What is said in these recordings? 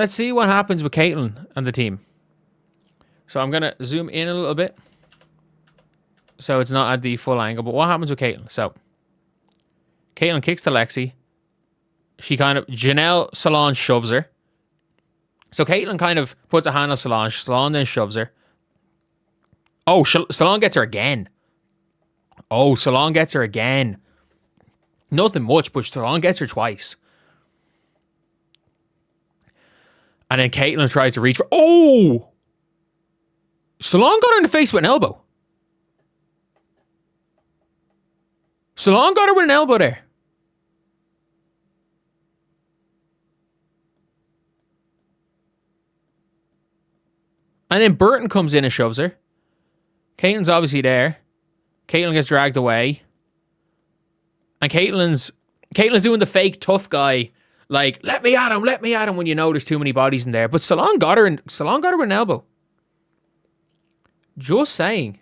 let's see what happens with Caitlyn and the team. So I'm going to zoom in a little bit. So it's not at the full angle. But what happens with Caitlyn? So Caitlyn kicks to Lexi. She kind of... Janelle Salon shoves her. So Caitlyn kind of puts a hand on Salon. Salon then shoves her. Oh, Salon gets her again. Oh, Salon gets her again. Nothing much, but Salon gets her twice. And then Caitlyn tries to reach for... Oh! Salon got her in the face with an elbow. Salon got her with an elbow there. And then Burton comes in and shoves her. Caitlyn's obviously there. Caitlyn gets dragged away. And Caitlyn's doing the fake tough guy, like, let me at him when you know there's too many bodies in there. But Salon got her with an elbow. Just saying.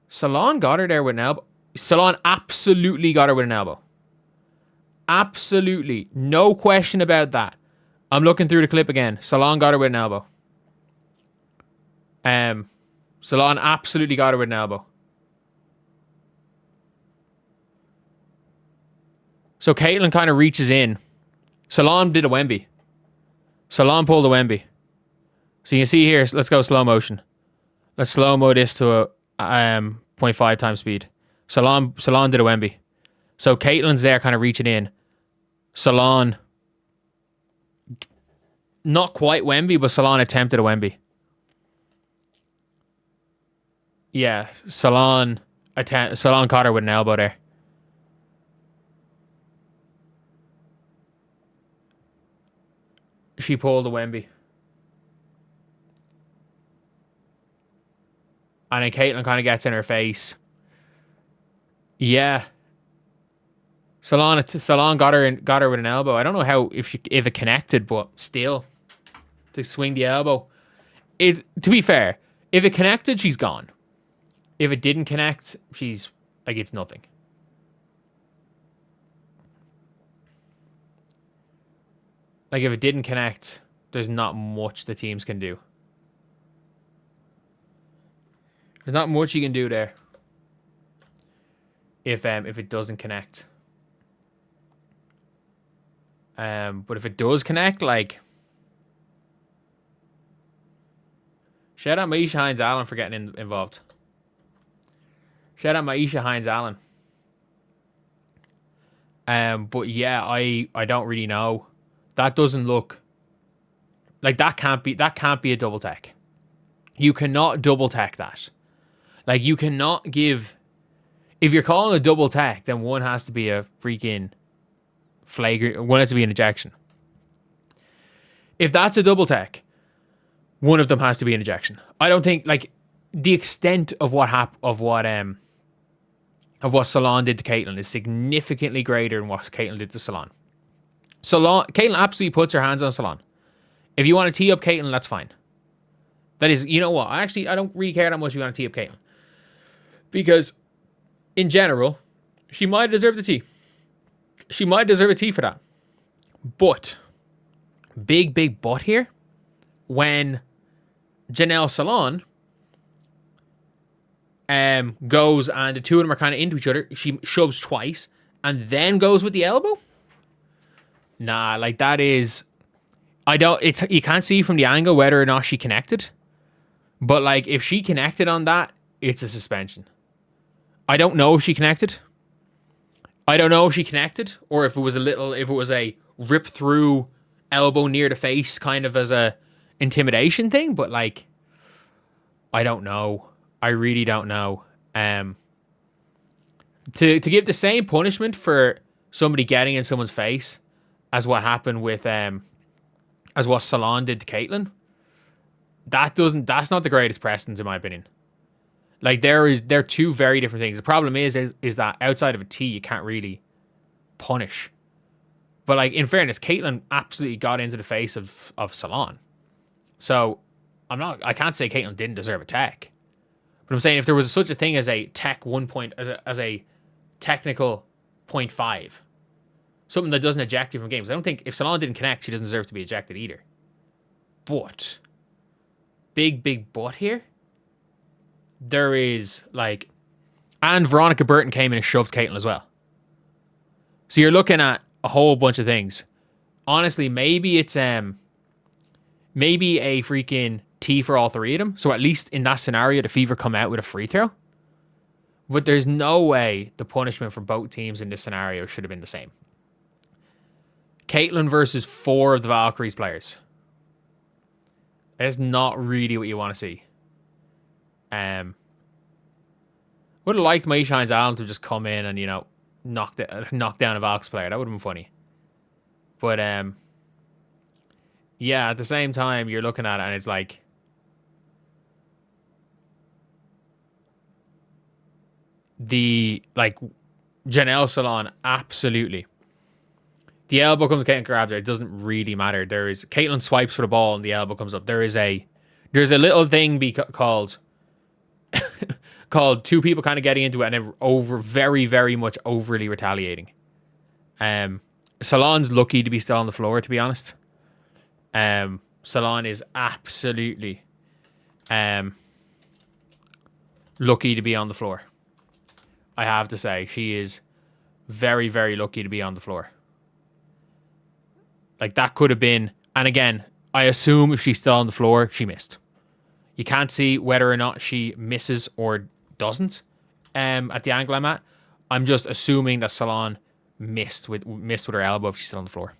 Salon got her there with an elbow. Salon absolutely got her with an elbow. Absolutely. No question about that. I'm looking through the clip again. Salon got her with an elbow. Salon absolutely got her with an elbow. So Caitlyn kind of reaches in. Salon did a Wemby. Salon pulled a Wemby. So you can see here, let's go slow motion. Let's slow-mo this to a 0.5 times speed. Salon did a Wemby. So Caitlyn's there kind of reaching in. Salon, not quite Wemby, but Salon attempted a Wemby. Yeah, Salon caught her with an elbow there. She pulled a Wemby. And then Caitlyn kind of gets in her face. Yeah. Salon got her with an elbow. I don't know how if it connected, but still to swing the elbow. To be fair, if it connected, she's gone. If it didn't connect, she's like it's nothing. Like if it didn't connect, there's not much the teams can do. There's not much you can do there. If it doesn't connect. But if it does connect, like shout out Maisha Hines-Allen for getting involved. Shout out Maisha Hines-Allen. But yeah, I don't really know. That doesn't look like that can't be a double tech. You cannot double tech that. Like you cannot give if you're calling a double tech, then one has to be a freaking flagrant, one has to be an ejection. If that's a double tech, one of them has to be an ejection. I don't think like the extent of what Salon did to Caitlyn is significantly greater than what Caitlyn did to Salon. Caitlyn absolutely puts her hands on Salon. If you want to tee up Caitlyn, that's fine. That is, you know what? I don't really care that much if you want to tee up Caitlyn. Because, in general, she might deserve the tee. She might deserve a tee for that. But, big but here, when Janelle Salon goes and the two of them are kind of into each other, she shoves twice and then goes with the elbow. Nah, like that is, you can't see from the angle whether or not she connected. But like if she connected on that, it's a suspension. I don't know if she connected. I don't know if she connected or if it was a rip through elbow near the face kind of as a intimidation thing, but like I don't know. I really don't know. To give the same punishment for somebody getting in someone's face as what happened with as what Salon did to Caitlyn, that's not the greatest precedent in my opinion. Like they're two very different things. The problem is that outside of a T you can't really punish. But like in fairness, Caitlyn absolutely got into the face of Salon. So I can't say Caitlyn didn't deserve a tech. But I'm saying if there was such a thing as a tech 1 point as a technical 0.5, something that doesn't eject you from games. I don't think if Salon didn't connect, she doesn't deserve to be ejected either. But, big but here. There is, like, and Veronica Burton came in and shoved Caitlin as well. So you're looking at a whole bunch of things. Honestly, maybe it's maybe a freaking T for all three of them. So at least in that scenario, the Fever come out with a free throw. But there's no way the punishment for both teams in this scenario should have been the same. Caitlin versus 4 of the Valkyries players. That's not really what you want to see. Would have liked May Shines Allen to just come in and, knock down a Valks player. That would have been funny. But, yeah, at the same time, you're looking at it and it's like, Janelle Salon, absolutely. The elbow comes, Caitlin grabs it. It doesn't really matter. There is, Caitlin swipes for the ball and the elbow comes up. There's a little thing called two people kind of getting into it and then very, very much overly retaliating. Salon's lucky to be still on the floor, to be honest. Salon is absolutely lucky to be on the floor. I have to say, she is very, very lucky to be on the floor. Like, that could have been, and again, I assume if she's still on the floor, she missed. You can't see whether or not she misses or doesn't at the angle I'm at. I'm just assuming that Salon missed with her elbow if she's still on the floor.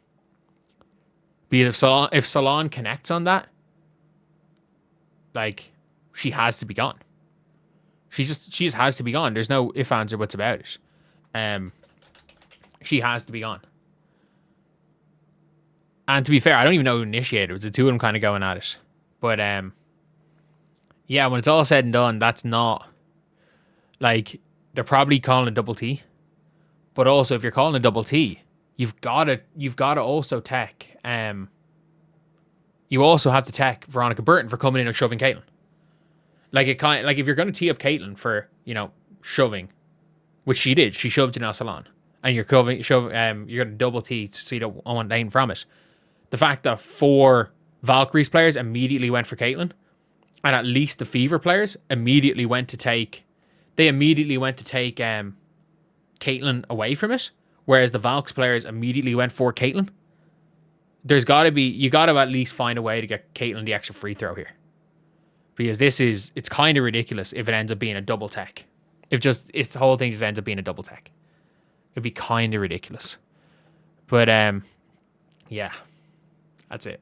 Because if Salon connects on that, like, she has to be gone. She just has to be gone. There's no ifs, ands, or buts about it. She has to be gone. And to be fair, I don't even know who initiated it. It was the two of them kind of going at it. But, yeah, when it's all said and done, that's not, like, they're probably calling a double T. But also, if you're calling a double T, you've got to also tech, you also have to tech Veronica Burton for coming in and shoving Caitlin. Like, if you're going to tee up Caitlin for, shoving, which she did, she shoved Janelle Salon, and you're going to double T so you don't want anything from it. The fact that 4 Valkyries players immediately went for Caitlin, and at least the Fever players immediately went to take Caitlin away from it, whereas the Valks players immediately went for Caitlin. You got to at least find a way to get Caitlin the extra free throw here. Because it's kind of ridiculous if it ends up being a double tech. If the whole thing just ends up being a double tech. It'd be kind of ridiculous. But, yeah, that's it.